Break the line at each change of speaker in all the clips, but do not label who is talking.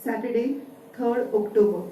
Saturday, 3rd October.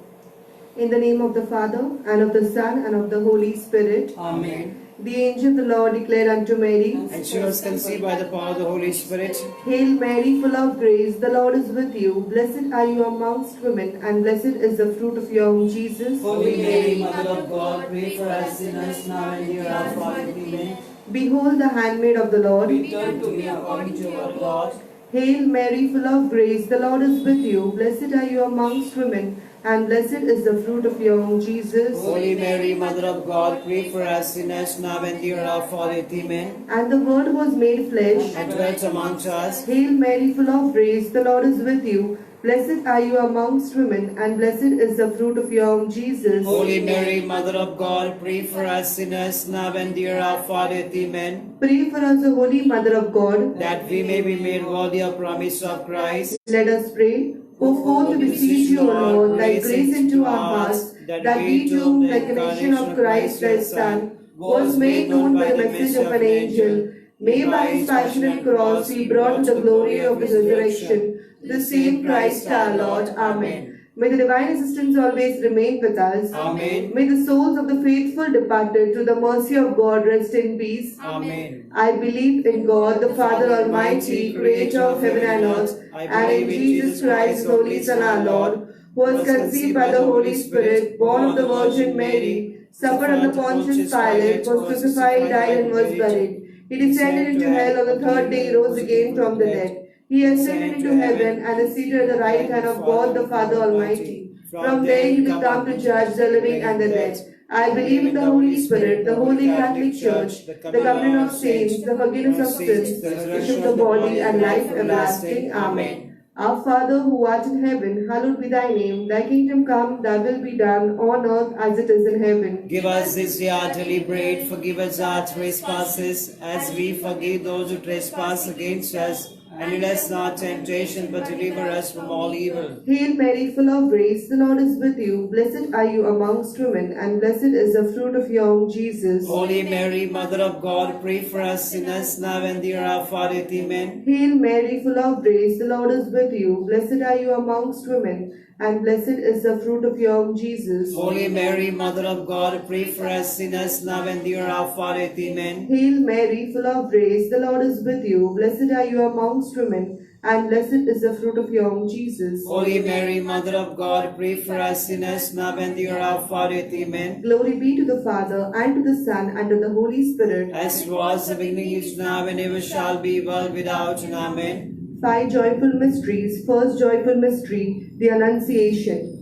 In the name of the Father, and of the Son, and of the Holy Spirit.
Amen.
The angel of the Lord declared unto Mary,
And she was conceived by the power of the Holy Spirit.
Hail Mary, full of grace, the Lord is with you. Blessed are you amongst women, and blessed is the fruit of your womb, Jesus.
Holy Mary, Mother of God, pray for us sinners now and in our hour. Amen.
Behold the handmaid of the Lord.
Be done to me according to your God.
Hail Mary, full of grace, the Lord is with you. Blessed are you amongst women, and blessed is the fruit of your womb, Jesus.
Holy Mary, Mother of God, pray for us sinners now and in our hour. Amen.
And the Word was made flesh
And dwelt amongst us.
Hail Mary, full of grace, the Lord is with you. Blessed are you amongst women, and blessed is the fruit of your womb, Jesus.
Holy Mary, Mother of God, pray for us sinners now and in our hour. Amen.
Pray for us, O Holy Mother of God,
That we may be made worthy of promise of Christ.
Let us pray. Go forth to beseech you, O Lord, thy grace into our hearts, that we too, like the incarnation of Christ thy Son, was made known by the message of an angel, may by his passion and cross be brought to the glory of his resurrection, the same Christ our Lord. Amen. May the divine assistance always remain with us.
Amen.
May the souls of the faithful departed through the mercy of God rest in peace.
Amen.
I believe in God, the Father Almighty, creator of heaven and earth, and in Jesus Christ, his only Son, our Lord, who was conceived by the Holy Spirit, born of the Virgin Mary, suffered under Pontius Pilate, was crucified, died, and was buried. He descended into hell. On the third day, he rose again from the dead. He ascended into heaven and is seated at the right hand of God the Father Almighty. From there he will come to judge the living and the dead. I believe in the Holy Spirit, the Holy Catholic Church, the communion of saints, the forgiveness of sins, the resurrection of the body, and life everlasting. Amen. Our Father who art in heaven, hallowed be thy name. Thy kingdom come, thy will be done, on earth as it is in heaven.
Give us this day our daily bread. Forgive us our trespasses, as we forgive those who trespass against us. And lead us not into temptation, but deliver us from all evil.
Hail Mary, full of grace, the Lord is with you. Blessed are you amongst women, and blessed is the fruit of your womb, Jesus.
Holy Mary, Mother of God, pray for us sinners now and in our hour. Amen.
Hail Mary, full of grace, the Lord is with you. Blessed are you amongst women, and blessed is the fruit of your womb, Jesus.
Holy Mary, Mother of God, pray for us sinners now and in our hour. Amen.
Hail Mary, full of grace, the Lord is with you. Blessed are you amongst women, and blessed is the fruit of your womb, Jesus.
Holy Mary, Mother of God, pray for us sinners now and in our hour. Amen.
Glory be to the Father, and to the Son, and to the Holy Spirit.
As it was in the beginning, is now, and ever shall be, world without end. Amen.
5 joyful mysteries. First joyful mystery, the Annunciation.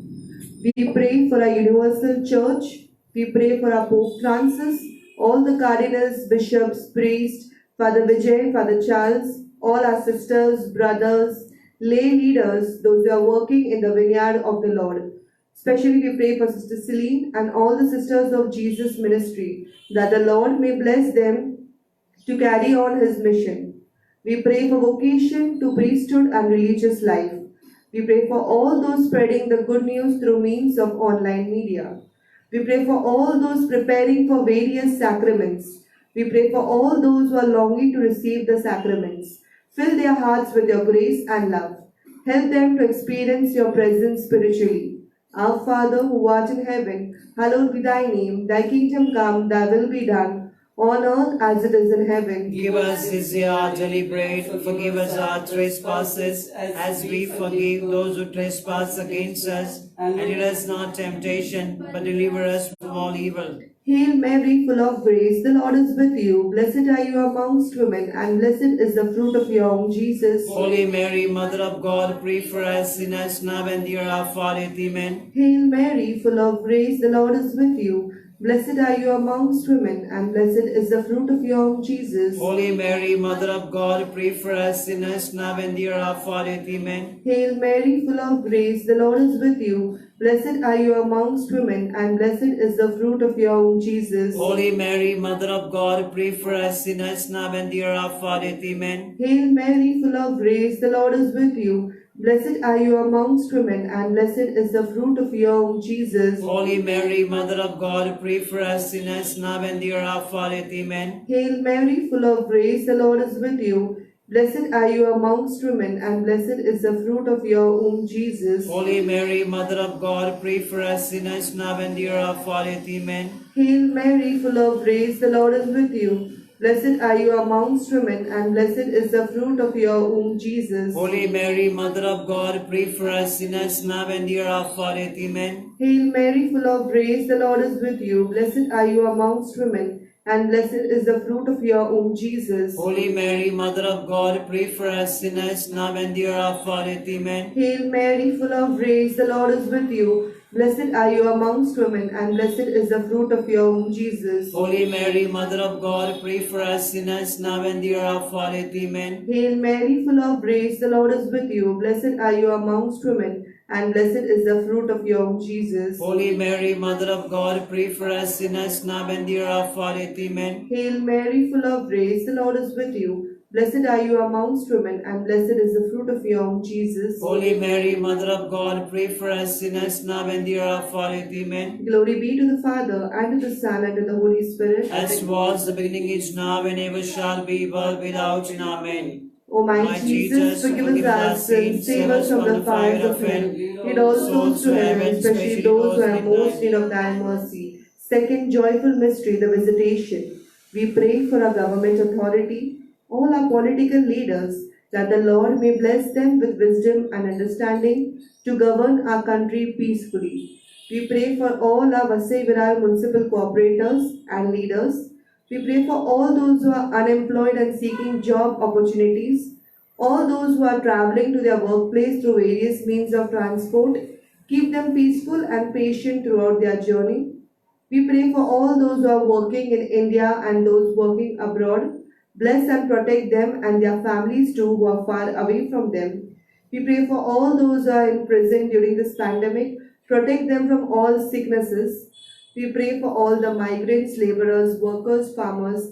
We pray for our universal church. We pray for our Pope Francis, all the cardinals, bishops, priests, Father Vijay, Father Charles, all our sisters, brothers, lay leaders, those who are working in the vineyard of the Lord. Especially we pray for Sister Celine and all the sisters of Jesus ministry, that the Lord may bless them to carry on his mission. We pray for vocation to priesthood and religious life. We pray for all those spreading the good news through means of online media. We pray for all those preparing for various sacraments. We pray for all those who are longing to receive the sacraments. Fill their hearts with your grace and love. Help them to experience your presence spiritually. Our Father who art in heaven, hallowed be thy name. Thy kingdom come, thy will be done, on earth as it is in heaven.
Give us this day our daily bread. Forgive us our trespasses, as we forgive those who trespass against us. And lead us not into temptation, but deliver us from all evil.
Hail Mary, full of grace, the Lord is with you. Blessed are you amongst women, and blessed is the fruit of your womb, Jesus.
Holy Mary, Mother of God, pray for us sinners now and in our hour. Amen.
Hail Mary, full of grace, the Lord is with you. Blessed are you amongst women, and blessed is the fruit of your womb, Jesus.
Holy Mary, Mother of God, pray for us sinners now and in our hour. Amen.
Hail Mary, full of grace, the Lord is with you. Blessed are you amongst women, and blessed is the fruit of your womb, Jesus.
Holy Mary, Mother of God, pray for us sinners now and in our hour. Amen.
Hail Mary, full of grace, the Lord is with you. Blessed are you amongst women, and blessed is the fruit of your womb, Jesus.
Holy Mary, Mother of God, pray for us sinners now and in our hour. Amen.
Hail Mary, full of grace, the Lord is with you. Blessed are you amongst women, and blessed is the fruit of your womb, Jesus.
Holy Mary, Mother of God, pray for us sinners now and the hour of our death. Amen.
Hail Mary, full of grace, the Lord is with you. Blessed are you amongst women, and blessed is the fruit of your womb, Jesus.
Holy Mary, Mother of God, pray for us sinners now and the hour of our death. Amen.
Hail Mary, full of grace, the Lord is with you. Blessed are you amongst women, and blessed is the fruit of your womb, Jesus.
Holy Mary, Mother of God, pray for us sinners now and the hour of our death. Amen.
Hail Mary, full of grace, the Lord is with you. Blessed are you amongst women, and blessed is the fruit of your womb, Jesus.
Holy Mary, Mother of God, pray for us sinners now and the hour of our death. Amen.
Hail Mary, full of grace, the Lord is with you. Blessed are you amongst women, and blessed is the fruit of your womb, Jesus.
Holy Mary, Mother of God, pray for us sinners now and the hour of our death. Amen.
Hail Mary, full of grace, the Lord is with you. Blessed are you amongst women, and blessed is the fruit of your womb, Jesus.
Holy Mary, Mother of God, pray for us sinners now and the hour of our death. Amen.
Glory be to the Father, and to the Son, and to the Holy Spirit.
As was the beginning, is now, and ever shall be, world without end. Amen.
O my Jesus, forgive us our sins, save us from the fires of hell. Lead all souls to heaven, especially those who are most in need of thy mercy. Second joyful mystery, the visitation. We pray for our government authority, all our political leaders, that the Lord may bless them with wisdom and understanding to govern our country peacefully. We pray for all our Vasai Virar municipal cooperators and leaders. We pray for all those who are unemployed and seeking job opportunities, all those who are traveling to their workplace through various means of transport. Keep them peaceful and patient throughout their journey. We pray for all those who are working in India and those working abroad. Bless and protect them and their families too who are far away from them. We pray for all those who are in prison during this pandemic. Protect them from all sicknesses. We pray for all the migrants, laborers, workers, farmers,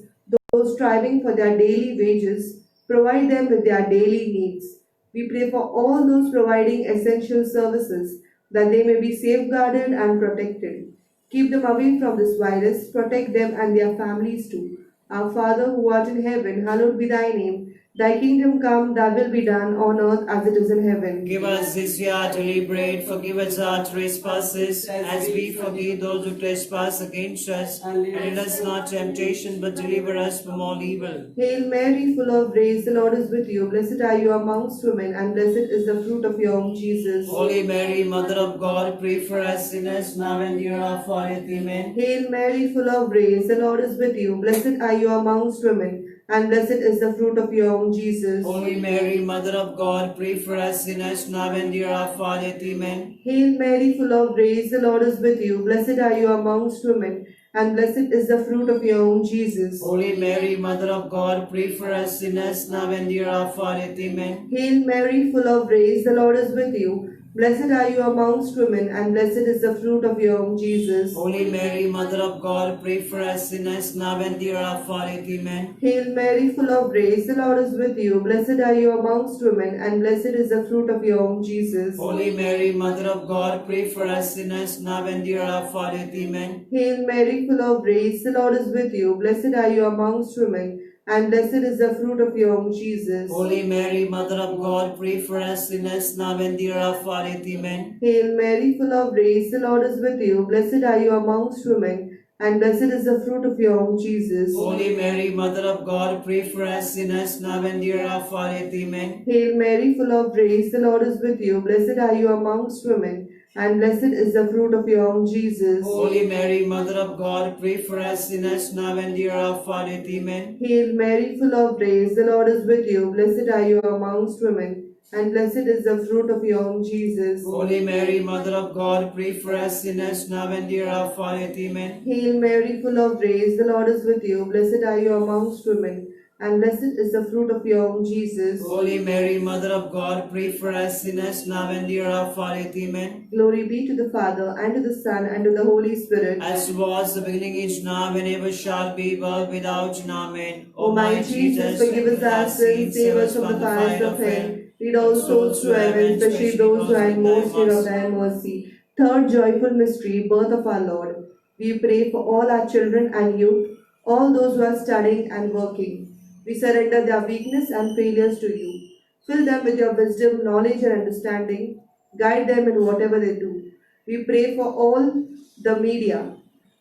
those striving for their daily wages. Provide them with their daily needs. We pray for all those providing essential services, that they may be safeguarded and protected. Keep them away from this virus. Protect them and their families too. Our Father who art in heaven, hallowed be thy name. Thy kingdom come, thy will be done on earth as it is in heaven.
Give us this day our daily bread. Forgive us our trespasses, as we forgive those who trespass against us. And lead us not into temptation, but deliver us from all evil.
Hail Mary, full of grace, the Lord is with you. Blessed are you amongst women, and blessed is the fruit of your womb, Jesus.
Holy Mary, Mother of God, pray for us sinners now and the hour of our death. Amen.
Hail Mary, full of grace, the Lord is with you. Blessed are you amongst women, and blessed is the fruit of your womb, Jesus.
Holy Mary, Mother of God, pray for us sinners now and the hour of our death. Amen.
Hail Mary, full of grace, the Lord is with you. Blessed are you amongst women, and blessed is the fruit of your womb, Jesus.
Holy Mary, Mother of God, pray for us sinners now and the hour of our death. Amen.
Hail Mary, full of grace, the Lord is with you. Blessed are you amongst women, and blessed is the fruit of your womb, Jesus.
Holy Mary, Mother of God, pray for us sinners now and the hour of our death. Amen.
Hail Mary, full of grace, the Lord is with you. Blessed are you amongst women, and blessed is the fruit of your womb, Jesus.
Holy Mary, Mother of God, pray for us sinners now and the hour of our death. Amen.
Hail Mary, full of grace, the Lord is with you. Blessed are you amongst women, and blessed is the fruit of your womb, Jesus.
Holy Mary, Mother of God, pray for us sinners now and the hour of our death. Amen.
Hail Mary, full of grace, the Lord is with you. Blessed are you amongst women, and blessed is the fruit of your womb, Jesus.
Holy Mary, Mother of God, pray for us sinners now and the hour of our death. Amen.
Hail Mary, full of grace, the Lord is with you. Blessed are you amongst women, and blessed is the fruit of your womb, Jesus.
Holy Mary, Mother of God, pray for us sinners now and the hour of our death. Amen.
Hail Mary, full of grace, the Lord is with you. Blessed are you amongst women, and blessed is the fruit of your womb, Jesus.
Holy Mary, Mother of God, pray for us sinners now and the hour of our death. Amen.
Hail Mary, full of grace, the Lord is with you. Blessed are you amongst women, and blessed is the fruit of your womb, Jesus.
Holy Mary, Mother of God, pray for us sinners now and the hour of our death. Amen.
Glory be to the Father, and to the Son, and to the Holy Spirit.
As was the beginning, is now, and ever shall be, world without end. Amen.
O my Jesus, forgive us our sins, save us from the fires of hell. Lead all souls to heaven, especially those who are in most need of thy mercy. Third joyful mystery, birth of our Lord. We pray for all our children and youth, all those who are studying and working. We surrender their weakness and failures to you. Fill them with your wisdom, knowledge, and understanding. Guide them in whatever they do. We pray for all the media.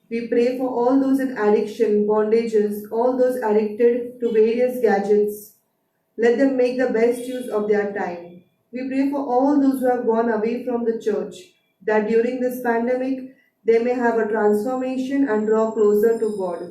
We pray for all those in addiction, bondages, all those addicted to various gadgets. Let them make the best use of their time. We pray for all those who have gone away from the church, that during this pandemic they may have a transformation and draw closer to God.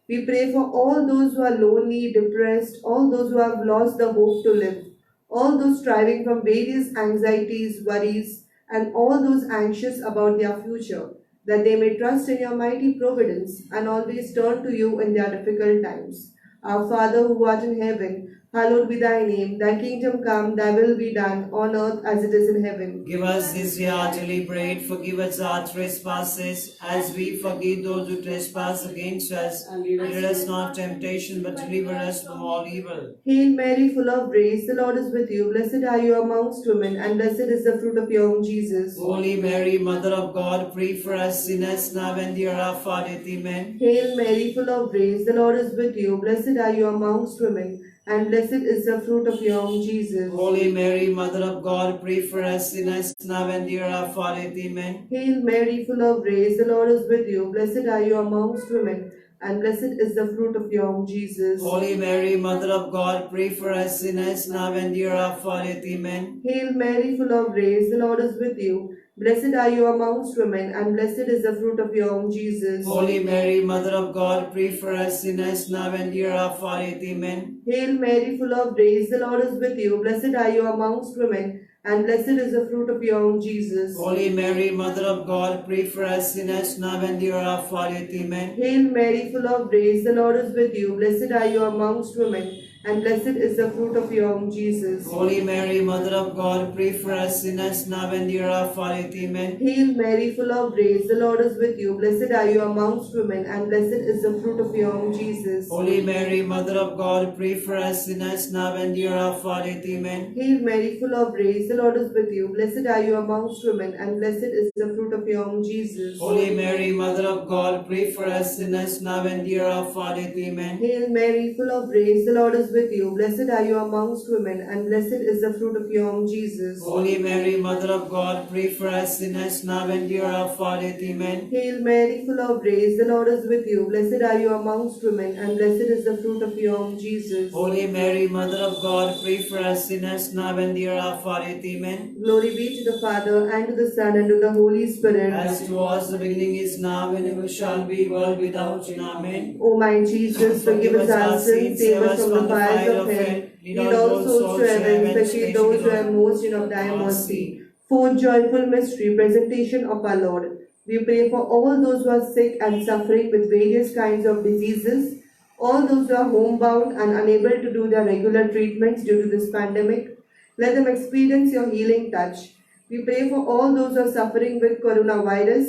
We pray for all those who are lonely, depressed, all those who have lost the hope to live, all those striving from various anxieties, worries, and all those anxious about their future, that they may trust in your mighty providence and always turn to you in their difficult times. Our Father who art in heaven, hallowed be thy name. Thy kingdom come, thy will be done, on earth as it is in heaven.
Give us this day our daily bread. Forgive us our trespasses, as we forgive those who trespass against us. And lead us not into temptation, but deliver us from all evil.
Hail Mary, full of grace, the Lord is with you. Blessed are you amongst women, and blessed is the fruit of your womb, Jesus.
Holy Mary, Mother of God, pray for us sinners now and the hour of our death. Amen.
Hail Mary, full of grace, the Lord is with you. Blessed are you amongst women, and blessed is the fruit of your womb, Jesus.
Holy Mary, Mother of God, pray for us sinners now and the hour of our death. Amen.
Hail Mary, full of grace, the Lord is with you. Blessed are you amongst women, and blessed is the fruit of your womb, Jesus.
Holy Mary, Mother of God, pray for us sinners now and the hour of our death. Amen.
Hail Mary, full of grace, the Lord is with you. Blessed are you amongst women, and blessed is the fruit of your womb, Jesus.
Holy Mary, Mother of God, pray for us sinners now and the hour of our death. Amen.
Hail Mary, full of grace, the Lord is with you. Blessed are you amongst women, and blessed is the fruit of your womb, Jesus.
Holy Mary, Mother of God, pray for us sinners now and the hour of our death. Amen.
Hail Mary, full of grace, the Lord is with you. Blessed are you amongst women, and blessed is the fruit of your womb, Jesus.
Holy Mary, Mother of God, pray for us sinners now and the hour of our death. Amen.
Hail Mary, full of grace, the Lord is with you. Blessed are you amongst women, and blessed is the fruit of your womb, Jesus.
Holy Mary, Mother of God, pray for us sinners now and the hour of our death. Amen.
Hail Mary, full of grace, the Lord is with you. Blessed are you amongst women, and blessed is the fruit of your womb, Jesus.
Holy Mary, Mother of God, pray for us sinners now and the hour of our death. Amen.
Hail Mary, full of grace, the Lord is with you. Blessed are you amongst women, and blessed is the fruit of your womb, Jesus.
Holy Mary, Mother of God, pray for us sinners now and the hour of our death. Amen.
Hail Mary, full of grace, the Lord is with you. Blessed are you amongst women, and blessed is the fruit of your womb, Jesus.
Holy Mary, Mother of God, pray for us sinners now and the hour of our death. Amen.
Glory be to the Father, and to the Son, and to the Holy Spirit.
As it was the beginning, is now, and ever shall be, world without end. Amen.
O my Jesus, forgive us our sins, save us from the fires of hell. Lead all souls to heaven, especially those who have most need of thy mercy. Fourth joyful mystery, presentation of our Lord. We pray for all those who are sick and suffering with various kinds of diseases, all those who are homebound and unable to do their regular treatments due to this pandemic. Let them experience your healing touch. We pray for all those who are suffering with coronavirus.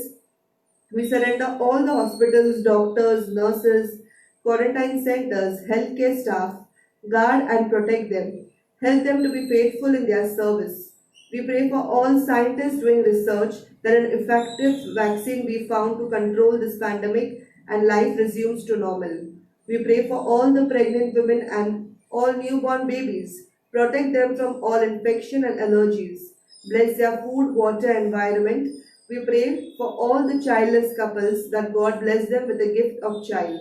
We surrender all the hospitals, doctors, nurses, quarantine centers, healthcare staff. Guard and protect them. Help them to be faithful in their service. We pray for all scientists doing research that an effective vaccine be found to control this pandemic and life resumes to normal. We pray for all the pregnant women and all newborn babies. Protect them from all infection and allergies. Bless their food, water, environment. We pray for all the childless couples that God bless them with the gift of child.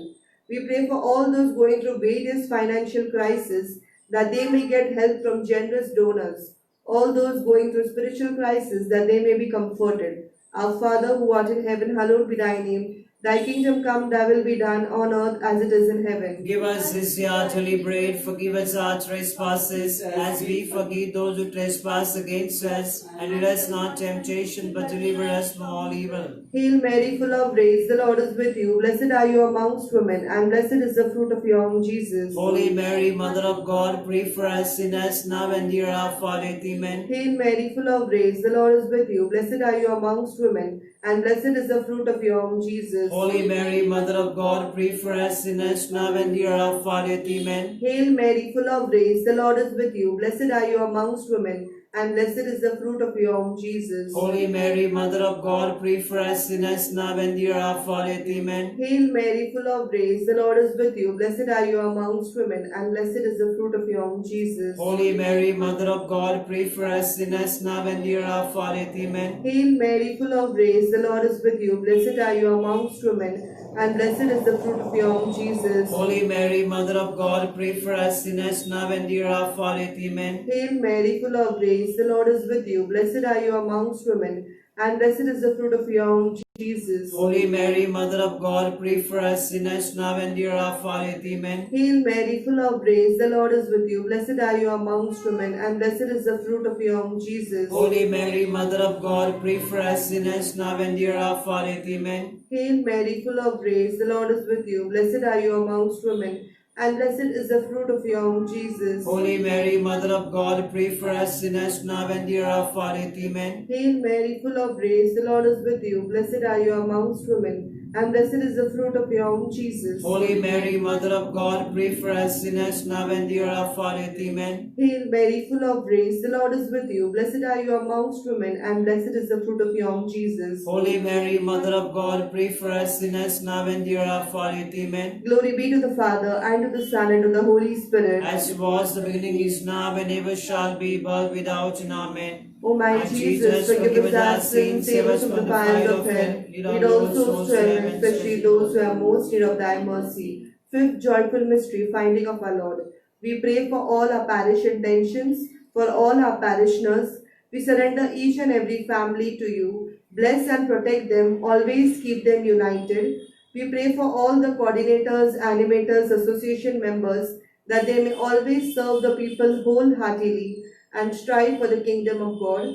We pray for all those going through various financial crises that they may get help from generous donors. All those going through spiritual crisis that they may be comforted. Our Father who art in heaven, hallowed be thy name. Thy kingdom come, thy will be done on earth as it is in heaven.
Give us this day our daily bread. Forgive us our trespasses, as we forgive those who trespass against us. And lead us not into temptation, but deliver us from all evil.
Hail Mary, full of grace, the Lord is with you. Blessed are you amongst women, and blessed is the fruit of your womb, Jesus.
Holy Mary, Mother of God, pray for us sinners now and the hour of our death. Amen.
Hail Mary, full of grace, the Lord is with you. Blessed are you amongst women, and blessed is the fruit of your womb, Jesus.
Holy Mary, Mother of God, pray for us sinners now and the hour of our death. Amen.
Hail Mary, full of grace, the Lord is with you. Blessed are you amongst women, and blessed is the fruit of your womb, Jesus.
Holy Mary, Mother of God, pray for us sinners now and the hour of our death. Amen.
Hail Mary, full of grace, the Lord is with you. Blessed are you amongst women, and blessed is the fruit of your womb, Jesus.
Holy Mary, Mother of God, pray for us sinners now and the hour of our death. Amen.
Hail Mary, full of grace, the Lord is with you. Blessed are you amongst women, and blessed is the fruit of your womb, Jesus.
Holy Mary, Mother of God, pray for us sinners now and the hour of our death. Amen.
Hail Mary, full of grace, the Lord is with you. Blessed are you amongst women, and blessed is the fruit of your womb, Jesus.
Holy Mary, Mother of God, pray for us sinners now and the hour of our death. Amen.
Hail Mary, full of grace, the Lord is with you. Blessed are you amongst women, and blessed is the fruit of your womb, Jesus.
Holy Mary, Mother of God, pray for us sinners now and the hour of our death. Amen.
Hail Mary, full of grace, the Lord is with you. Blessed are you amongst women, and blessed is the fruit of your womb, Jesus.
Holy Mary, Mother of God, pray for us sinners now and the hour of our death. Amen.
Hail Mary, full of grace, the Lord is with you. Blessed are you amongst women, and blessed is the fruit of your womb, Jesus.
Holy Mary, Mother of God, pray for us sinners now and the hour of our death. Amen.
Hail Mary, full of grace, the Lord is with you. Blessed are you amongst women, and blessed is the fruit of your womb, Jesus.
Holy Mary, Mother of God, pray for us sinners now and the hour of our death. Amen.
Glory be to the Father, and to the Son, and to the Holy Spirit.
As it was the beginning, is now, and ever shall be, world without end. Amen.
O my Jesus, forgive us our sins, save us from the fires of hell. Lead all souls to heaven, especially those who have most need of thy mercy. Fifth joyful mystery, finding of our Lord. We pray for all our parish intentions, for all our parishioners. We surrender each and every family to you. Bless and protect them, always keep them united. We pray for all the coordinators, animators, association members, that they may always serve the people wholeheartedly and strive for the kingdom of God.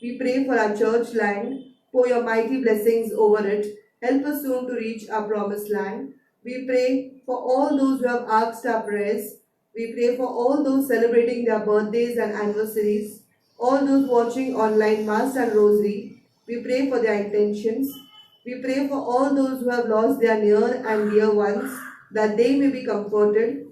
We pray for our church land, pour your mighty blessings over it. Help us soon to reach our promised land. We pray for all those who have asked our prayers. We pray for all those celebrating their birthdays and anniversaries, all those watching online Mass and Rosary. We pray for their intentions. We pray for all those who have lost their near and dear ones, that they may be comforted.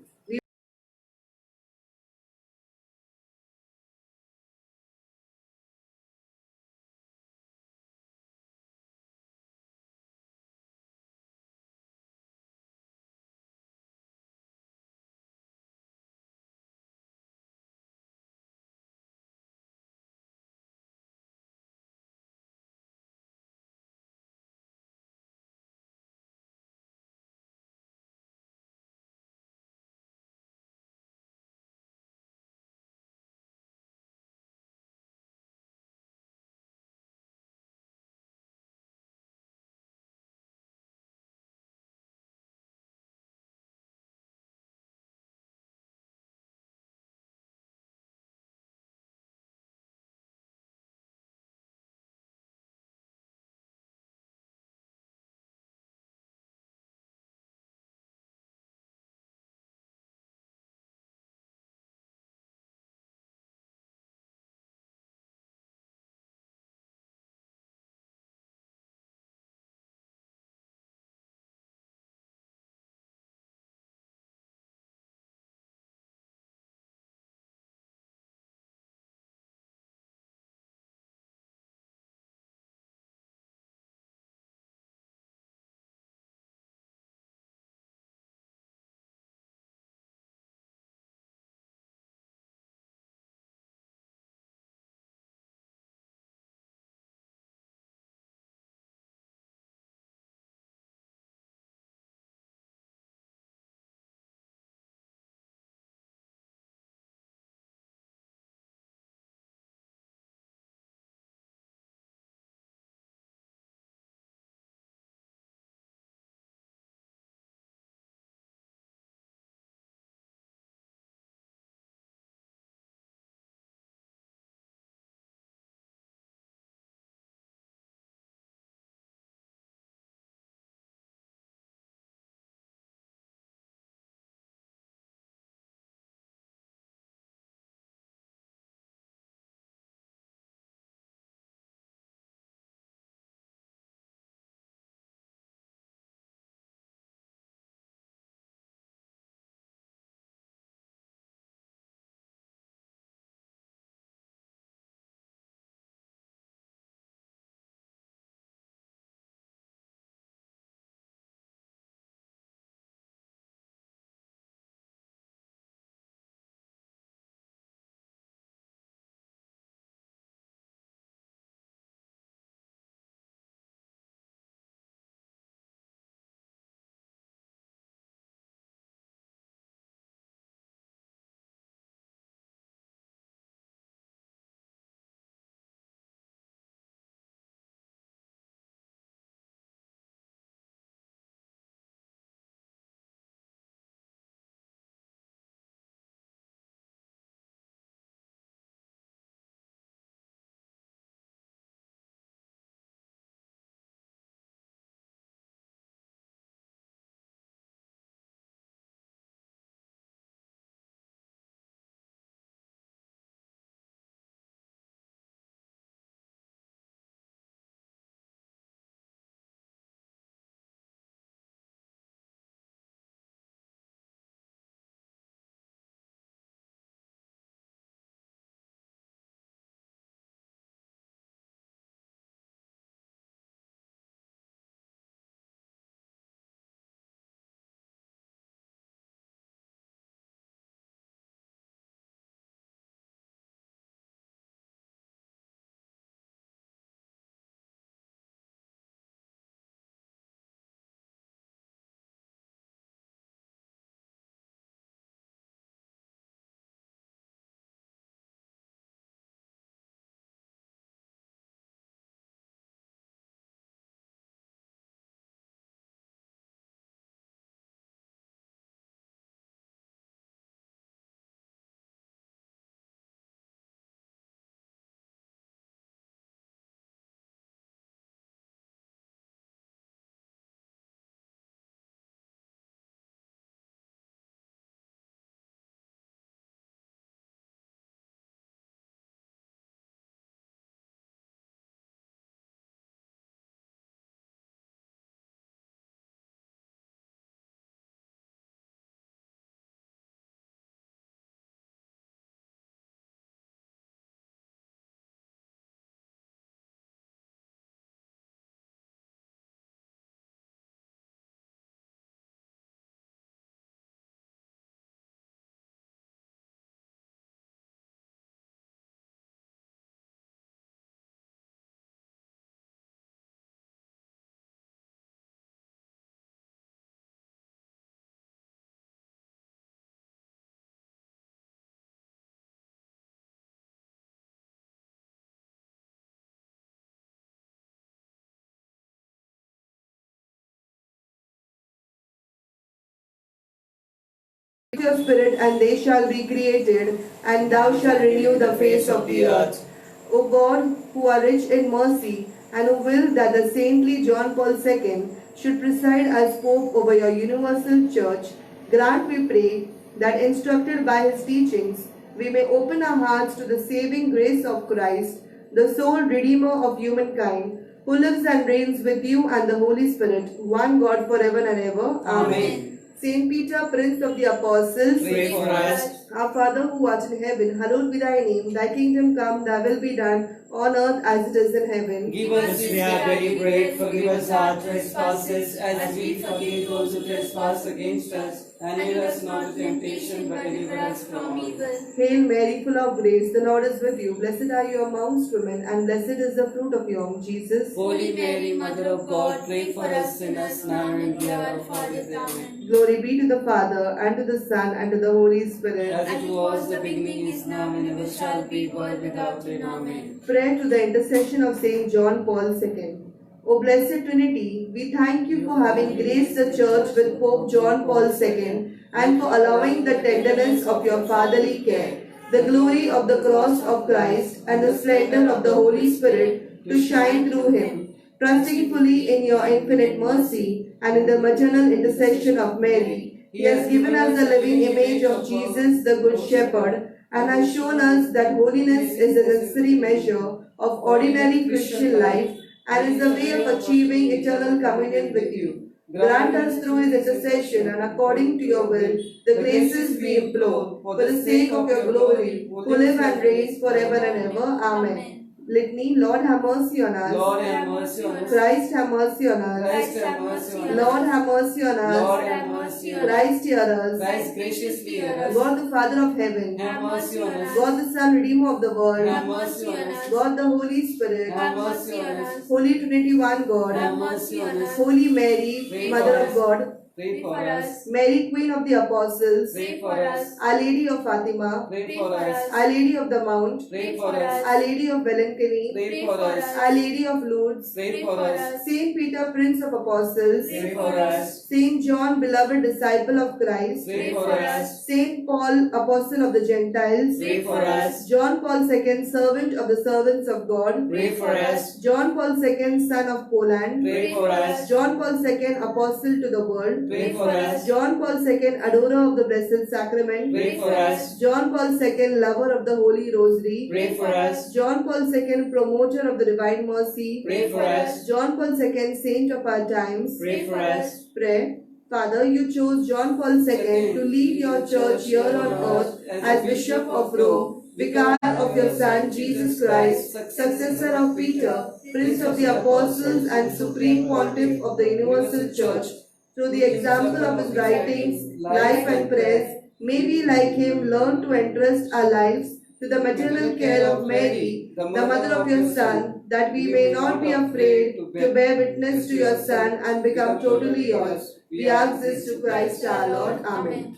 your spirit, and they shall be created, and thou shalt renew the face of the earth. O God, who are rich in mercy, and who will that the saintly John Paul II should preside as Pope over your universal church, grant, we pray, that instructed by his teachings, we may open our hearts to the saving grace of Christ, the sole Redeemer of humankind, who lives and reigns with you and the Holy Spirit, one God forever and ever. Amen. Saint Peter, Prince of the Apostles,
Pray for us.
Our Father who art in heaven, hallowed be thy name. Thy kingdom come, thy will be done, on earth as it is in heaven.
Give us this day our daily bread, forgive us our trespasses, as we forgive those who trespass against us. And lead us not into temptation, but deliver us from evil.
Hail Mary, full of grace, the Lord is with you. Blessed are you amongst women, and blessed is the fruit of your womb, Jesus.
Holy Mary, Mother of God, pray for us sinners now and in the hour of our death. Amen.
Glory be to the Father, and to the Son, and to the Holy Spirit.
As it was the beginning, is now, and ever shall be, world without end. Amen.
Prayer to the intercession of Saint John Paul II. O Blessed Trinity, we thank you for having graced the Church with Pope John Paul II and for allowing the tenderness of your fatherly care, the glory of the cross of Christ and the splendor of the Holy Spirit to shine through him. Trusting fully in your infinite mercy and in the maternal intercession of Mary, he has given us the living image of Jesus, the Good Shepherd, and has shown us that holiness is a necessary measure of ordinary Christian life and is the way of achieving eternal communion with you. Grant us through his intercession and according to your will the graces we implore for the sake of your glory, who live and reign forever and ever. Amen. Litany. Lord have mercy on us.
Lord have mercy on us.
Christ have mercy on us.
Christ have mercy on us.
Lord have mercy on us.
Lord have mercy on us.
Christ hear us.
Christ graciously hear us.
God the Father of heaven.
Have mercy on us.
God the Son, Redeemer of the world.
Have mercy on us.
God the Holy Spirit.
Have mercy on us.
Holy Trinity, one God.
Have mercy on us.
Holy Mary,
Pray
Mother
for
of
us.
God.
Pray for us.
Mary, Queen of the Apostles.
Pray for us.
Our Lady of Fatima.
Pray for us.
Our Lady of the Mount.
Pray for us.
Our Lady of Valencany.
Pray for us.
Our Lady of Lourdes.
Pray for us.
Saint Peter, Prince of Apostles.
Pray for us.
Saint John, beloved disciple of Christ.
Pray for us.
Saint Paul, Apostle of the Gentiles.
Pray for us.
John Paul II, servant of the servants of God.
Pray for us.
John Paul II, son of Poland.
Pray for us.
John Paul II, apostle to the world.
Pray for us.
John Paul II, adorer of the Blessed Sacrament.
Pray for us.
John Paul II, lover of the Holy Rosary.
Pray for us.
John Paul II, promoter of the Divine Mercy.
Pray for us.
John Paul II, saint of our times.
Pray for us.
Pray. Father, you chose John Paul II to lead your church here on earth as Bishop of Rome, vicar of your Son Jesus Christ, successor of Peter, Prince of the Apostles and Supreme Pontiff of the Universal Church. Through the example of his writings, life and prayers, may we like him learn to entrust our lives to the maternal care of Mary, the mother of your Son, that we may not be afraid to bear witness to your Son and become totally yours. We ask this to Christ our Lord. Amen.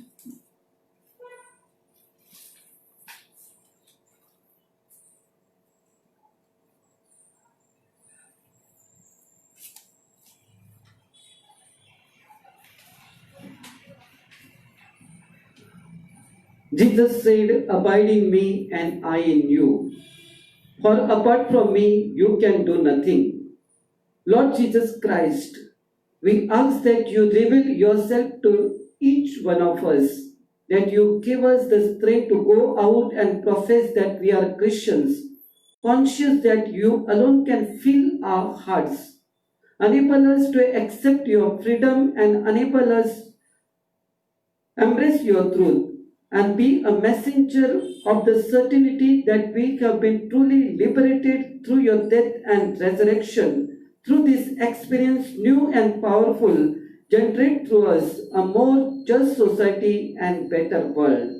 Jesus said, "Abide in me and I in you. For apart from me, you can do nothing." Lord Jesus Christ, we ask that you reveal yourself to each one of us, that you give us the strength to go out and profess that we are Christians, conscious that you alone can fill our hearts. Enable us to accept your freedom and enable us embrace your truth and be a messenger of the certainty that we have been truly liberated through your death and resurrection. Through this experience, new and powerful, generate through us a more just society and better world.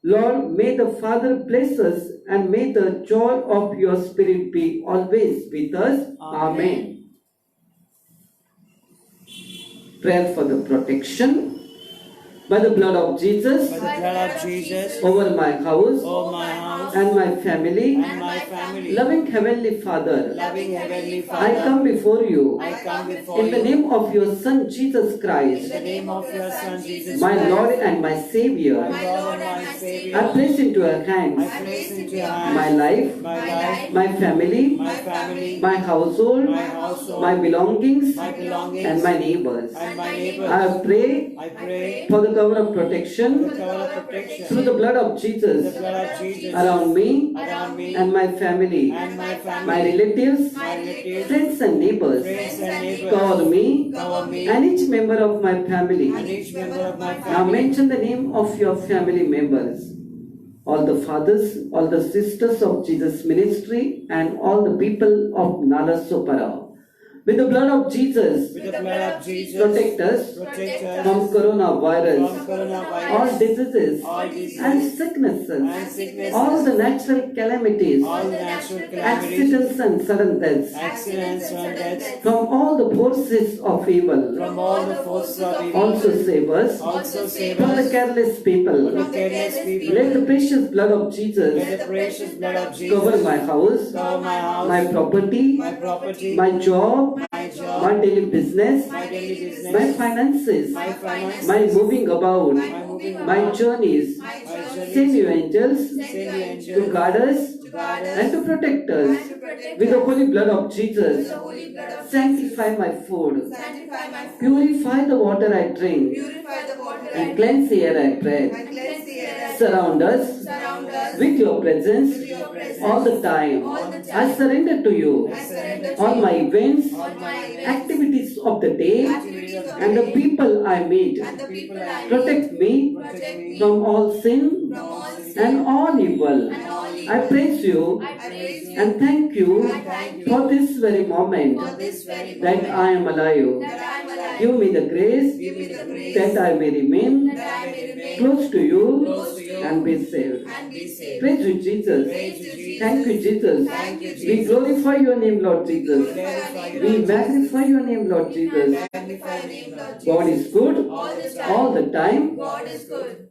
Lord, may the Father bless us and may the joy of your Spirit be always with us. Amen. Prayer for the protection. by the blood of Jesus
by the blood of Jesus,
over my house
over my house
and my family.
and my family.
Loving Heavenly Father,
Loving Heavenly
I
Father,
come before you
I come before
in the
you
name of your Son Jesus
in
Christ,
the name of your Son Jesus
my
Christ,
Lord and my Savior.
my Lord and my Savior.
I place into your
I
hands
place into your
my
hands
life,
my life,
my family,
my family,
my household,
my household,
my belongings,
my belongings,
and my neighbors.
and my neighbors.
I pray
I pray
for the cover of
for
protection
the cover of protection
through the blood of
the
Jesus
blood of Jesus
around me
around me
and my family,
and my family,
my relatives,
my relatives,
friends and neighbors.
friends and neighbors.
Cover me
Cover me
and each member of my family.
and each member of my
Now
family.
mention the name of your family members. All the fathers, all the sisters of Jesus ministry, and all the people of Nalasopara. With the blood of Jesus,
With the blood of Jesus,
protect us
protect us
from coronavirus,
from coronavirus,
all diseases
all diseases
and sicknesses,
and sicknesses,
all the natural calamities,
all the natural calamities,
accidents and sudden deaths,
accidents and deaths,
from all the forces of evil.
from all the forces of evil.
Also save us
Also save
from the
us
careless people.
from careless people.
Let the precious blood of Jesus
Let the precious blood of Jesus
cover my house,
cover my house,
my property,
my property,
my job,
my job,
my daily business,
my daily business,
my finances,
my finances,
my moving about,
my moving
my
about,
journeys.
my journeys.
Send your angels
Send your
to
angels
guard us
to guard us
and to protect us with the holy blood of Jesus. Sanctify my food,
Sanctify my food,
purify the water I drink,
purify the water
and cleanse the air I breathe.
and cleanse the air.
Surround us
Surround us
with your presence
with your presence
all the time.
all the time.
I surrender to you
I surrender to
all
you
my events,
all my events,
activities of the day,
activities of the
and the
day,
people I meet.
and the people I meet.
Protect me
Protect me
from all sin
from all sin
and all evil.
and all evil.
I praise you
I praise you
and thank you
and thank you
for this very moment
for this very
that
moment
I am alive.
that I am alive.
Give me the grace
Give me the grace
that I may remain
that I may remain
close to you
close to you
and be saved.
and be saved.
Praise you, Jesus.
Praise you, Jesus.
Thank you, Jesus.
Thank you,
We
Jesus.
glorify your name, Lord Jesus.
Glorify your
We
name,
magnify your name, Lord Jesus.
Magnify your name, Lord Jesus.
God is good
All the time.
all the time.
God is good.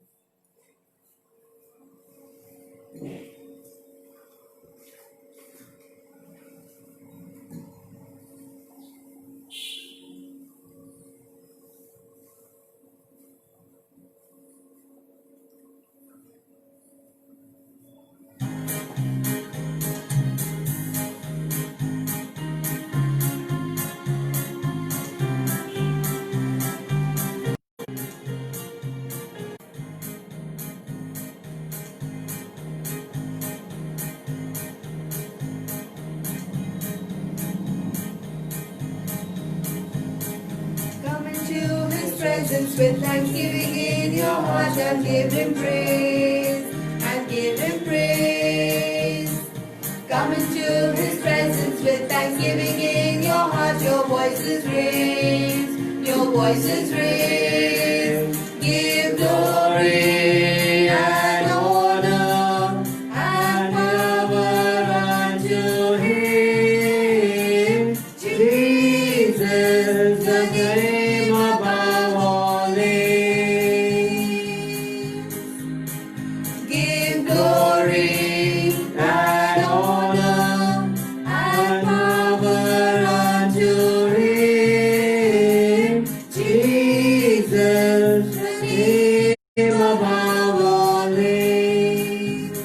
Come into his presence with thanksgiving in your heart and give him praise. And give him praise. Come into his presence with thanksgiving in your heart. Your voices raise. Your voices raise. Give glory and honor and power unto him. Jesus, the name above all names. Give glory and honor and power unto him. Jesus, the name above all names.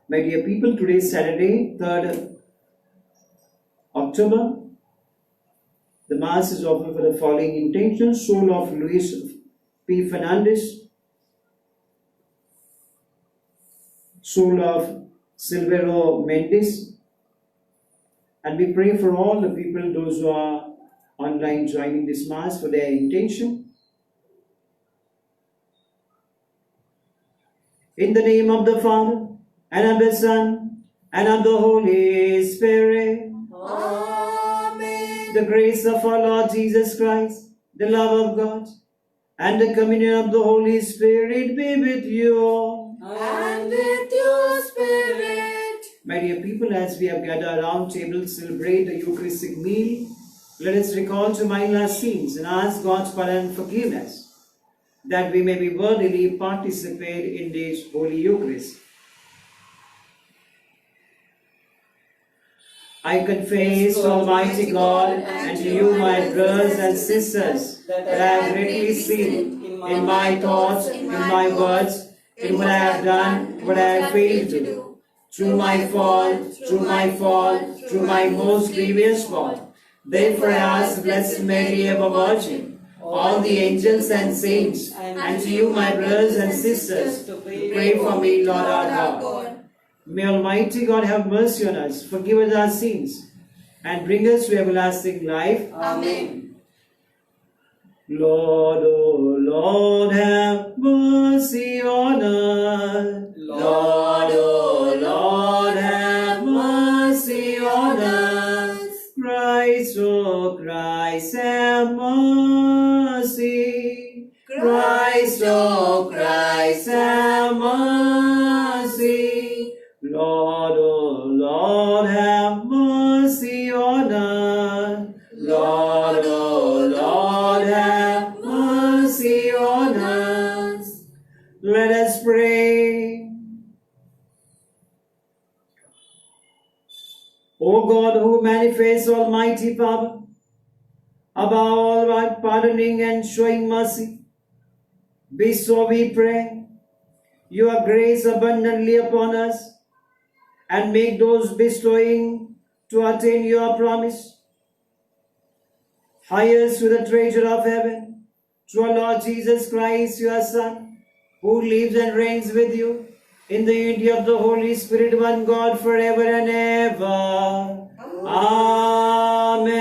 My dear people, today is Saturday, 3rd October. The Mass is offered for the following intentions: soul of Luis P. Fernandez, soul of Silvero Mendes, and we pray for all the people, those who are online joining this Mass, for their intention. In the name of the Father, and of the Son, and of the Holy Spirit.
Amen.
The grace of our Lord Jesus Christ, the love of God, and the communion of the Holy Spirit be with you all.
And with your spirit.
My dear people, as we have gathered around table to celebrate the Eucharistic meal, let us recall to mind our sins and ask God's pardon and forgiveness. that we may be worthily participate in this Holy Eucharist. I confess to Almighty God and to you, my brothers and sisters, that I have greatly sinned in my thoughts, in my words, in what I have done, what I have failed to do. Through my fault, through my most grievous fault. Therefore I ask Blessed Mary, ever Virgin, all the angels and saints, and to you, my brothers and sisters, to pray for me, Lord our God. May Almighty God have mercy on us, forgive us our sins, and bring us to everlasting life.
Amen.
Lord, oh Lord, have mercy on us.
Lord, oh Lord, have mercy on us.
Christ, oh Christ, have mercy.
Christ, oh Christ, have
mercy. Lord, oh Lord, have mercy on us.
Lord, oh Lord, have mercy on us.
Let us pray. O God, who manifests almighty power, above all by pardoning and showing mercy, bestow, we pray, your grace abundantly upon us, and make those bestowing to attain your promise. Hire us to the treasure of heaven, through our Lord Jesus Christ, your Son, who lives and reigns with you in the unity of the Holy Spirit, one God, forever and ever. Amen.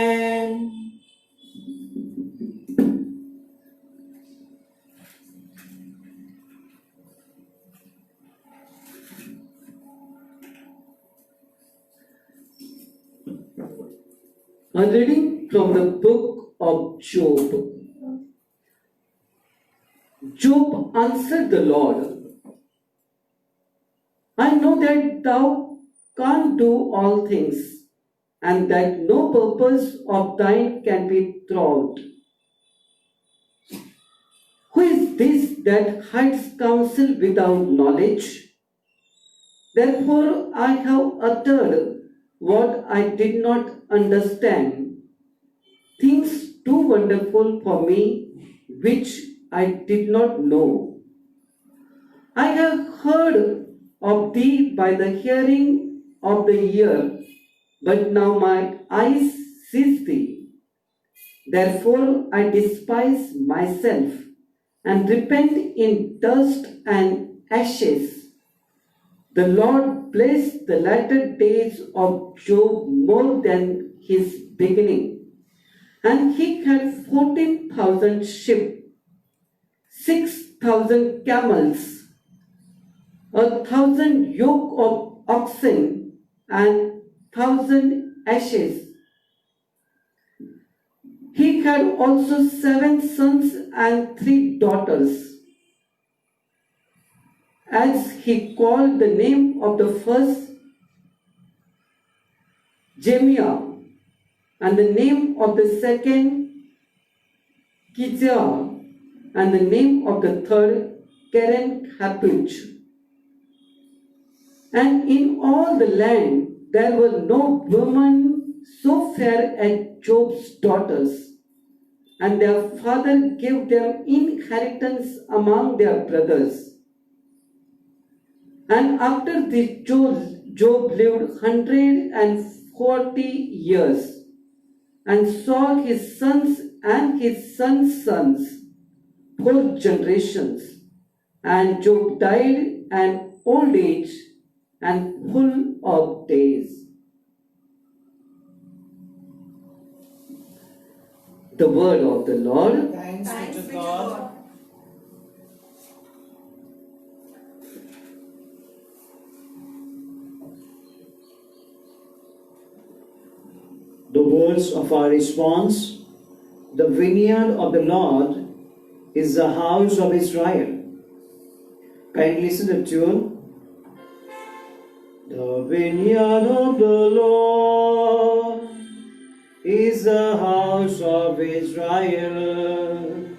A reading from the book of Job. Job answered the Lord, I know that thou canst do all things, and that no purpose of thine can be thwarted. Who is this that hides counsel without knowledge? Therefore I have uttered what I did not understand, things too wonderful for me, which I did not know. I have heard of thee by the hearing of the ear, but now my eyes see thee. Therefore I despise myself, and repent in dust and ashes. The Lord blessed the latter days of Job more than his beginning, and he had 14,000 sheep, 6,000 camels, 1,000 yoke of oxen, and 1,000 asses. He had also 7 sons and 3 daughters. As he called the name of the first Jemiah, and the name of the second Kizia, and the name of the third Keren Happuch. And in all the land there were no women so fair as Job's daughters, and their father gave them inheritance among their brothers. And after this Job lived 140 years, and saw his sons and his sons' sons, 4 generations. And Job died an old age and full of days. The word of the Lord.
Thanks be to God. The words of our response: the vineyard of the Lord is the house of Israel. Kindly listen to the tune. The vineyard of the Lord is the house of Israel.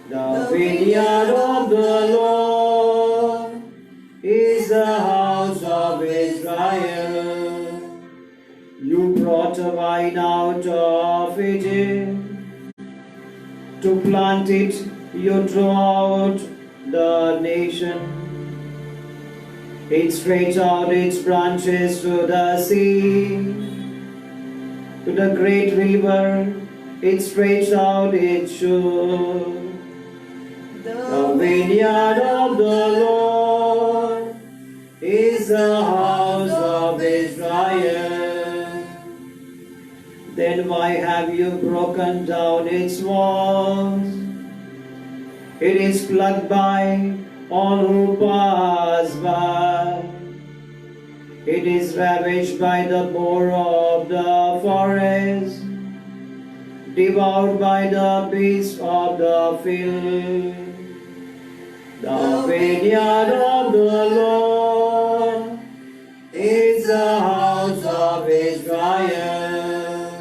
The vineyard
vineyard of the Lord is the house of Israel. You brought a vine out of Egypt. To plant it, you drew out the nation. It stretched out its branches to the sea, to the great river. It stretched out its shore. The vineyard of the Lord is the house of Israel. Then why have you broken down its walls? It is plucked by all who pass by. It is ravaged by the boar of the forest, devoured by the beasts of the field. The vineyard of the Lord is the house of Israel.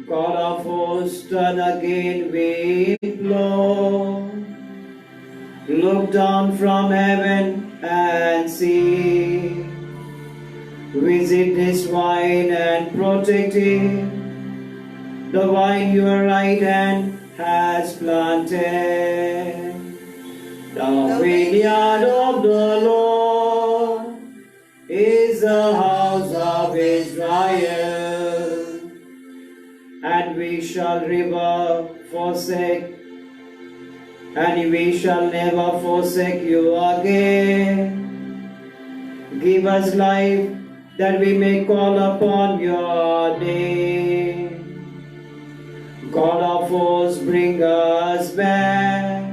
God of hosts, turn again, we implore. Look down from heaven and see. Visit this vine and protect it, the vine your right hand has planted. The vineyard of the Lord is the house of Israel, and we shall never forsake, and we shall never forsake you again. Give us life that we may call upon your name. God of hosts, bring us back.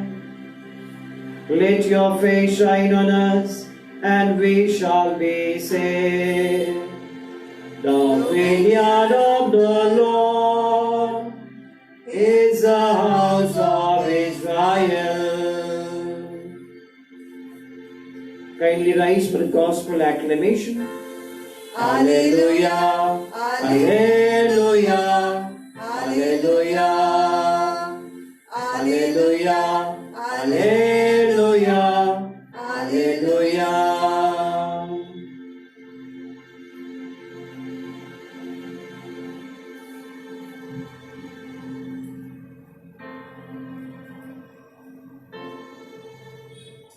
Let your face shine on us, and we shall be saved. The vineyard of the Lord is the house of Israel. Kindly rise for the gospel acclamation. Alleluia, Alleluia, Alleluia, Alleluia, Alleluia, Alleluia.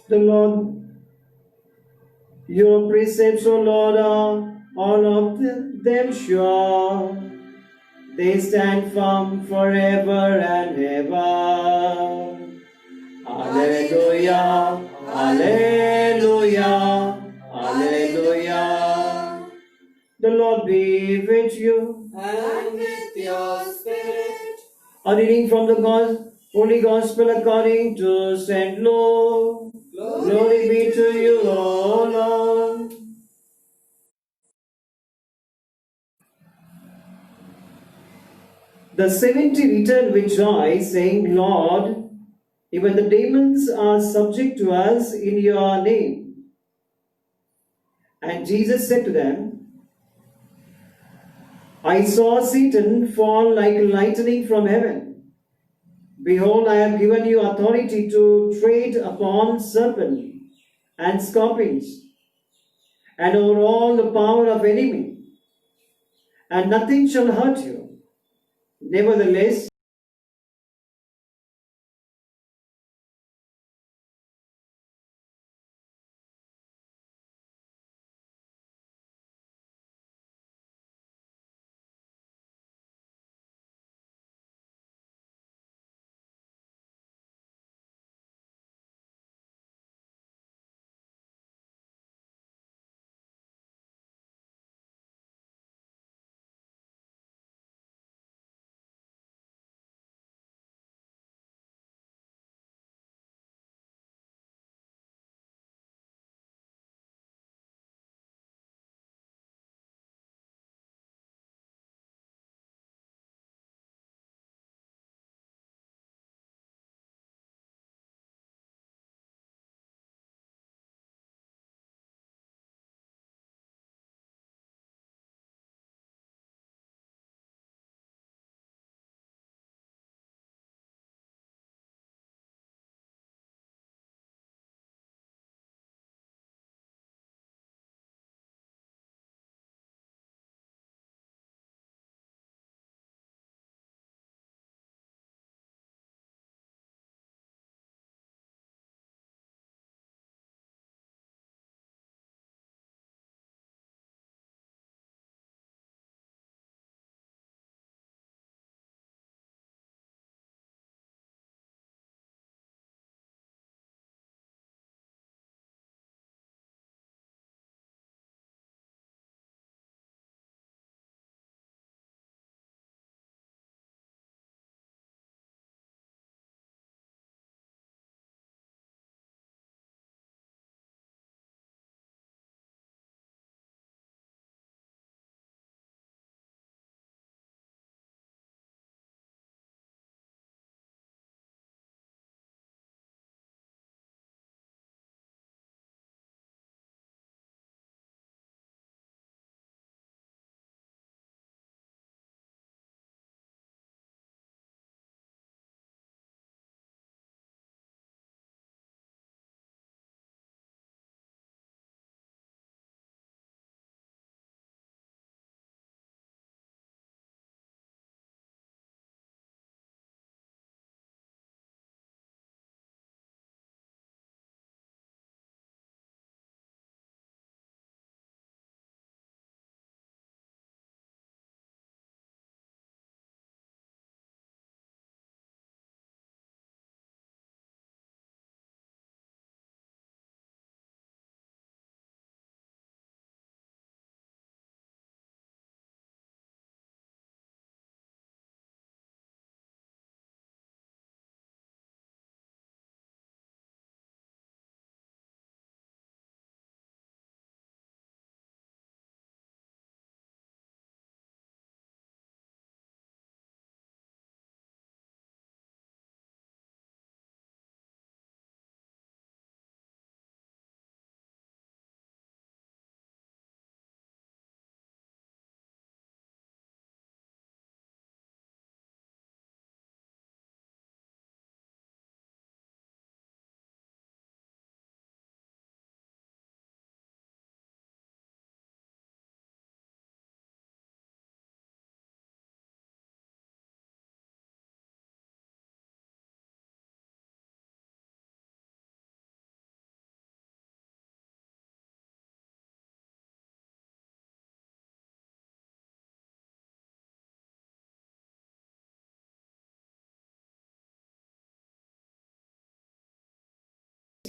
The Lord, your precepts, O Lord, are all of them sure. They stand firm forever and ever. Alleluia, Alleluia, Alleluia. The Lord be with you.
And with your spirit.
A reading from the Holy Gospel according to St. Luke. Glory be to you, O Lord. The 70 returned with joy, saying, Lord, even the demons are subject to us in your name. And Jesus said to them, I saw Satan fall like lightning from heaven. Behold, I have given you authority to tread upon serpents and scorpions, and over all the power of enemy, and nothing shall hurt you. Nevertheless,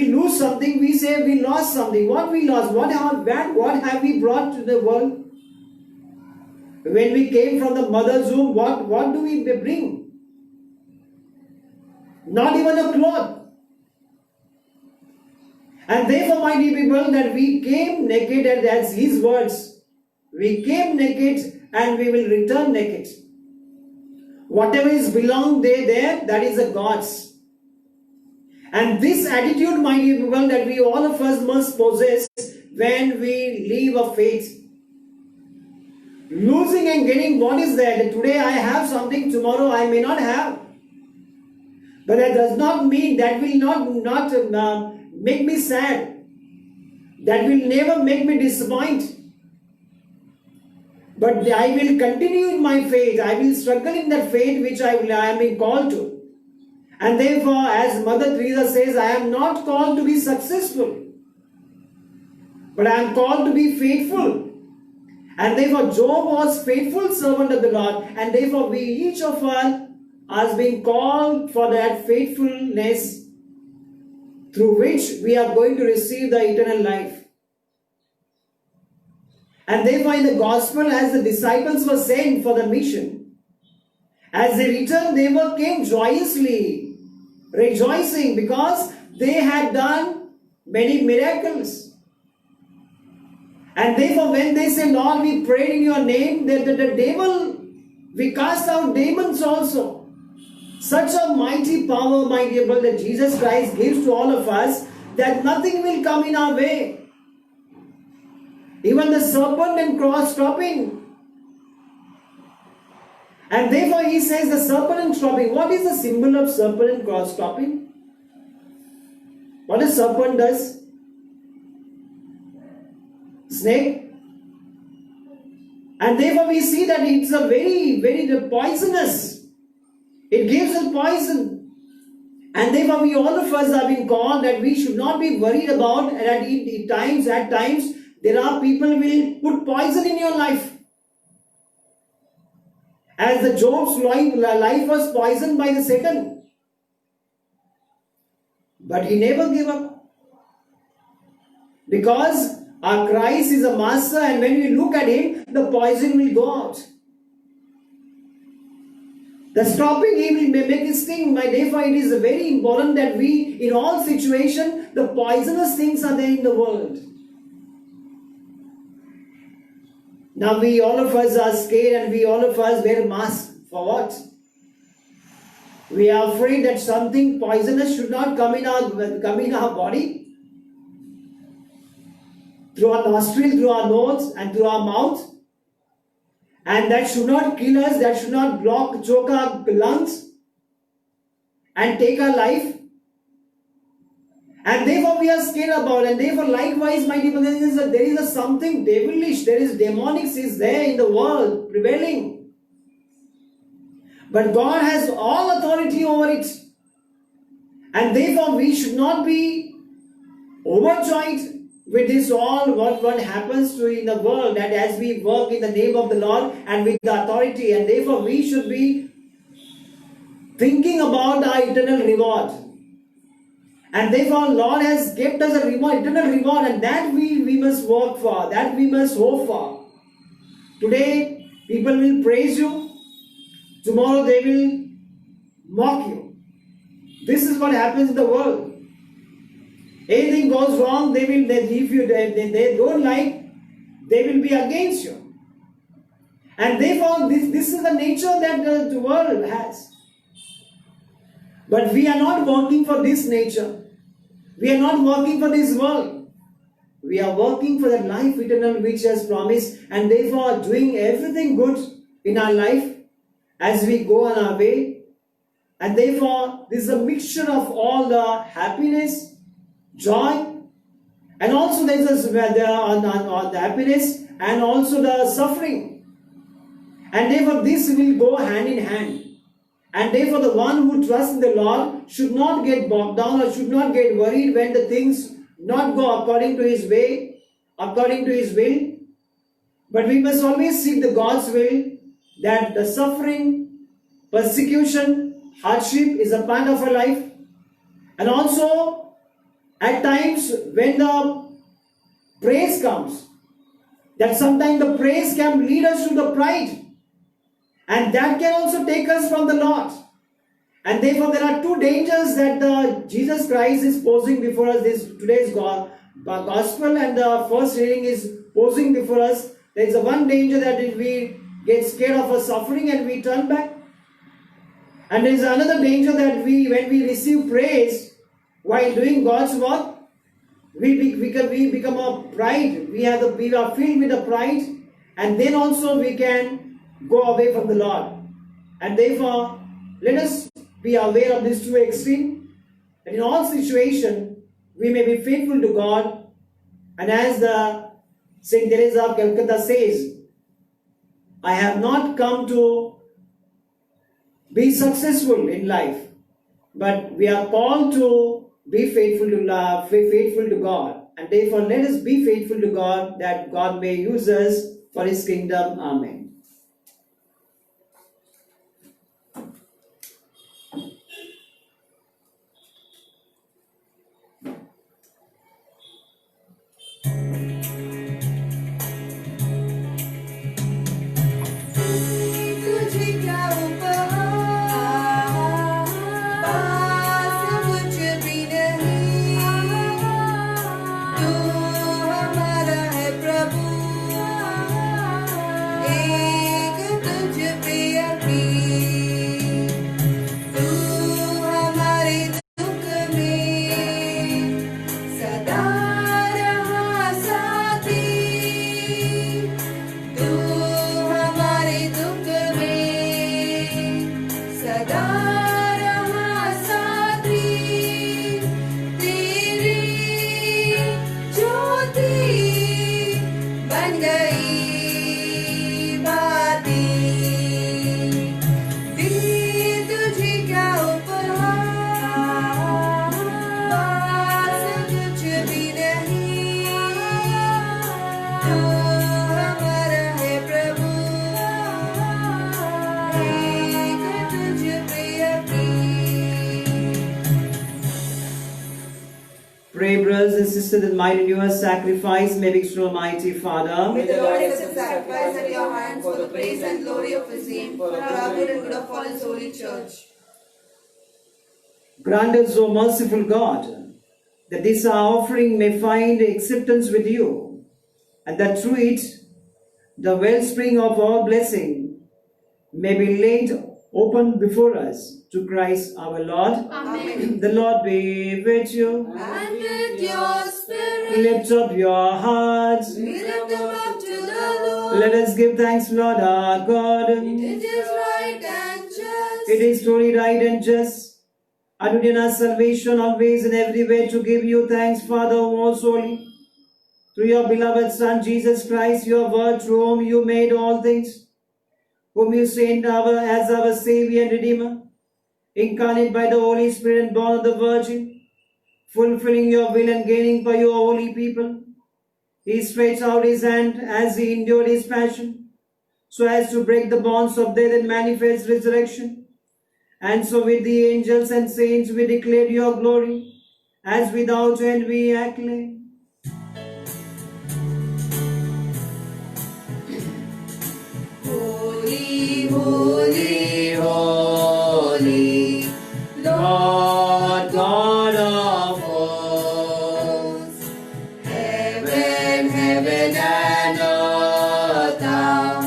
lose something, we say we lost something. What we lost? What have we brought to the world? When we came from the mother's womb, what do we bring? Not even a cloth. And therefore, my dear people, that we came naked, and that's His words. We came naked and we will return naked. Whatever is belonged there, that is a God's. And this attitude, my dear people, that we all of us must possess when we leave a faith. Losing and getting, what is that? Today I have something, tomorrow I may not have. But that does not mean, that will not make me sad. That will never make me disappointed. But I will continue in my faith. I will struggle in that faith which I am being called to. And therefore, as Mother Teresa says, I am not called to be successful, but I am called to be faithful. And therefore, Job was faithful servant of the Lord. And therefore, we each of us are being called for that faithfulness through which we are going to receive the eternal life. And therefore, in the gospel, as the disciples were sent for the mission, as they returned, they came joyously, rejoicing, because they had done many miracles. And therefore, when they say, Lord, we prayed in your name, the devil, we cast out demons also. Such a mighty power, my dear brother, that Jesus Christ gives to all of us, that nothing will come in our way. Even the serpent and cross stopping. And therefore he says the serpent and stopping. What is the symbol of serpent and cross stopping? What a serpent does? Snake. And therefore we see that it's a very, very poisonous. It gives us poison. And therefore we all of us are being called that we should not be worried about, and at times there are people who will put poison in your life. As the Job's life was poisoned by the Satan. But he never gave up. Because our Christ is a master, and when we look at him, the poison will go out. The stopping, he will make his thing. Therefore, it is very important that we, in all situations, the poisonous things are there in the world. Now we all of us are scared, and we all of us wear masks. For what? We are afraid that something poisonous should not come in our body. Through our nostril, through our nose, and through our mouth. And that should not kill us, that should not choke our lungs and take our life. And therefore we are scared about, and therefore likewise, my dear brothers, there is a something devilish, there is demonics is there in the world prevailing. But God has all authority over it. And therefore we should not be overjoyed with this all what happens to in the world, that as we work in the name of the Lord and with the authority, and therefore we should be thinking about our eternal reward. And therefore Lord has kept us a reward, eternal reward, and that we must work for, that we must hope for. Today people will praise you, tomorrow they will mock you. This is what happens in the world. Anything goes wrong, if they don't like, they will be against you. And therefore, this is the nature that the world has. But we are not working for this nature. We are not working for this world. We are working for the life eternal which has promised, and therefore are doing everything good in our life as we go on our way. And therefore, this is a mixture of all the happiness, joy, and also there is the happiness and also the suffering. And therefore this will go hand in hand. And therefore the one who trusts in the Lord should not get bogged down or should not get worried when the things not go according to his way, according to his will. But we must always seek the God's will, that the suffering, persecution, hardship is a part of our life. And also at times when the praise comes, that sometimes the praise can lead us to the pride, and that can also take us from the Lord. And therefore, there are two dangers that Jesus Christ is posing before us. This today's gospel and the first reading is posing before us. There is a one danger that if we get scared of a suffering and we turn back, and there is another danger that when we receive praise while doing God's work, we become a pride. We are filled with the pride, and then also we can go away from the Lord. And therefore, let us be aware of these two extremes. And in all situations, we may be faithful to God. And as the Saint Teresa of Calcutta says, I have not come to be successful in life, but we are called to be faithful to love, faithful to God. And therefore, let us be faithful to God, that God may use us for His kingdom. Amen.
तुझे क्या उपहार, पास कुछ भी नहीं, तू हमारा है प्रभु, एक तुझ पे यकीन, तू हमारे दुख में सदा रहा साथी, तू हमारे दुख में सदा रहा साथी, तेरी ज्योति बन गई बातें, दी तुझे क्या उपहार, पास कुछ भी नहीं, तू हमारा है प्रभु, एक तुझ पे यकीन।
Pray, brothers and sisters, that mine and your sacrifice may be acceptable, Almighty Father.
May the Lord accept sacrifice at your hands for the praise and glory of His name, for our good and good of all His holy church.
Grant us, O merciful God, that this our offering may find acceptance with you, and that through it the wellspring of all blessing may be laid open before us, to Christ our Lord.
Amen.
The Lord be with you.
And with your spirit,
Lift up your hearts.
we lift them up to the Lord.
Let us give thanks, Lord our God.
It is right and just.
It is truly right and just, and in our salvation always and everywhere to give you thanks, Father most holy, through your beloved Son Jesus Christ, your word, through whom you made all things, whom you sent as our Savior and Redeemer, incarnate by the Holy Spirit and born of the Virgin, fulfilling your will and gaining for your holy people. He stretched out his hand as he endured his passion, so as to break the bonds of death and manifest resurrection. And so with the angels and saints we declare your glory, as without end we acclaim.
Holy, holy, holy, Lord God of hosts, heaven, heaven and earth are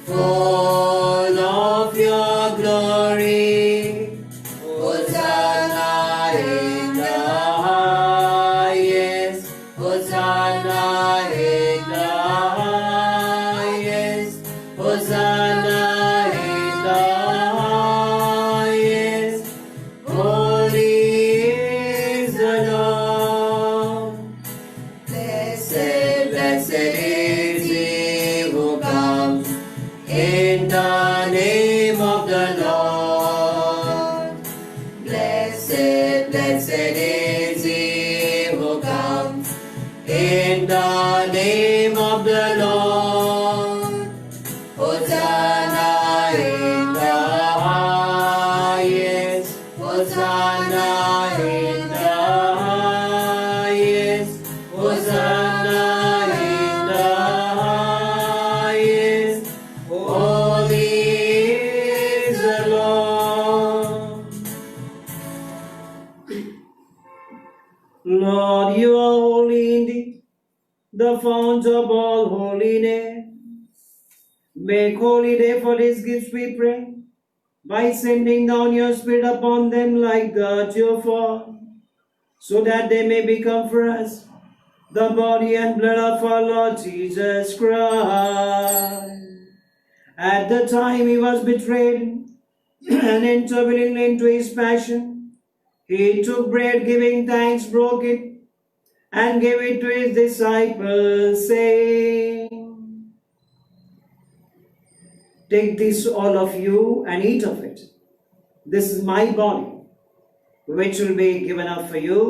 full of your glory. Hosanna in the highest, Hosanna in the highest, Hosanna in the highest. Holy is the Lord. Blessed, blessed is he who comes in the name of the Lord. Blessed, blessed is he who comes in the name of the Lord. Hosanna in the highest, Hosanna in the
Make holy day for these gifts, we pray, by sending down your Spirit upon them like the dew fall, so that they may become for us the body and blood of our Lord Jesus Christ. At the time he was betrayed and entered willingly into his passion, he took bread, giving thanks, broke it, and gave it to his disciples, saying, "Take this, all of you, and eat of it. This is my body, which will be given up for you."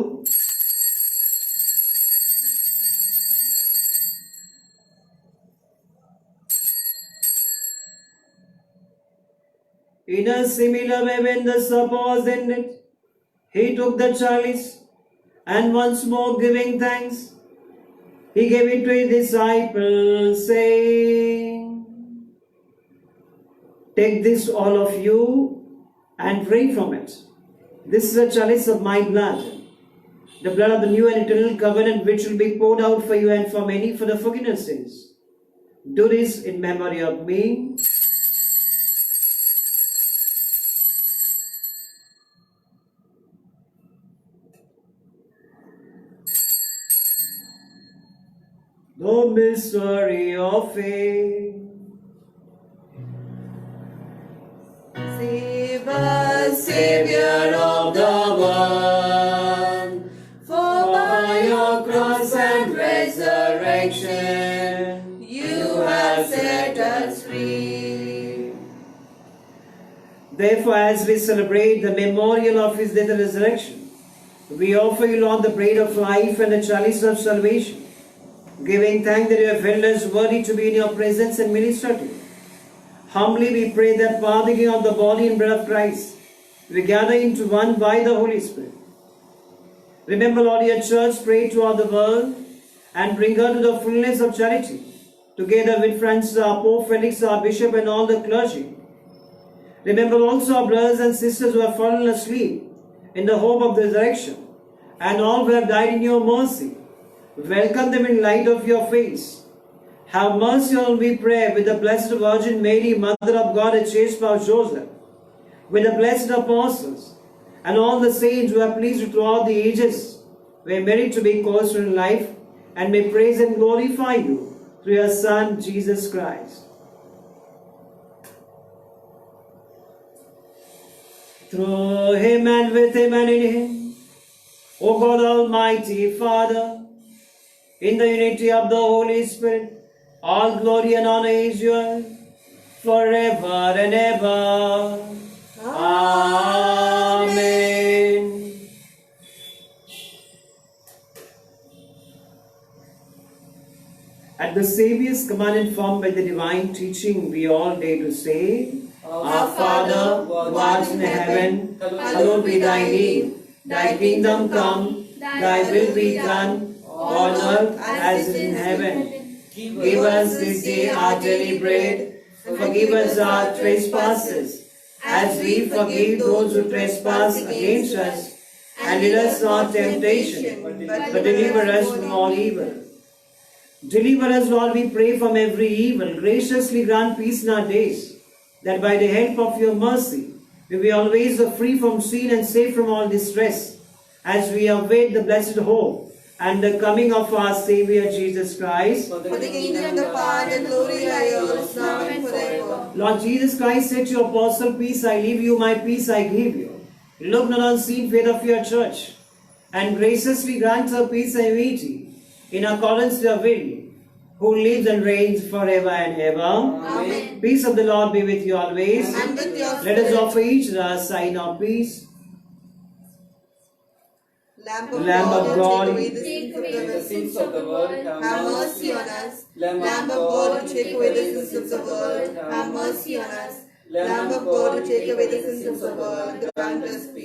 In a similar way, when the supper was ended, he took the chalice, and once more giving thanks, he gave it to his disciples, saying, "Take this, all of you, and drink from it. This is a chalice of my blood, the blood of the new and eternal covenant, which will be poured out for you and for many for the forgiveness of sins. Do this in memory of me." The mystery of faith.
Save us, Savior of the world, for by your cross and resurrection, you have set us free.
Therefore, as we celebrate the memorial of his death and resurrection, we offer you, Lord, the bread of life and the chalice of salvation, giving thanks that you have held us worthy to be in your presence and minister to you. Humbly we pray that, partaking of the body and blood of Christ, we gather into one by the Holy Spirit. Remember, Lord, your church spread throughout the world, and bring her to the fullness of charity, together with Francis, our Pope, Felix, our Bishop, and all the clergy. Remember also our brothers and sisters who have fallen asleep in the hope of the resurrection, and all who have died in your mercy. Welcome them in light of your face. Have mercy on, we pray, with the Blessed Virgin Mary, Mother of God, and chaste spouse Joseph, with the blessed apostles, and all the saints who have pleased you throughout the ages, we merit to be called in life, and may praise and glorify you through your Son, Jesus Christ. Through him and with him and in him, O God Almighty Father, in the unity of the Holy Spirit, all glory and honor is yours forever and ever. Amen. At the Saviour's command, informed by the divine teaching, we all dare to say, Our Father, who art in heaven, hallowed be thy name. Thy kingdom come, thy will be done, on earth as in heaven. Give us this day our daily bread. Forgive us our trespasses, as we forgive those who trespass against us. And lead us not temptation, but deliver us from all evil. Deliver us, Lord, we pray, from every evil. Graciously grant peace in our days, that by the help of your mercy, we be always free from sin and safe from all distress, as we await the blessed hope and the coming of our Savior Jesus Christ.
For the kingdom, the power, and glory are yours, now and forever.
Lord Jesus Christ said to your apostle, Peace I leave you, my peace I give you. Look not on seen faith of your church, and graciously grant her peace and unity, in accordance with your will, who lives and reigns forever and ever.
Amen.
Peace of the Lord be with you always.
And with your
Let us
spirit.
offer each other a sign of peace.
Lamb
Lamb of
of
God,
God, who take away the sins of the world, have mercy on us. Lamb of God, who take away the sins of the world, have mercy on us. Lamb of God, who take away the sins of the world, grant us peace.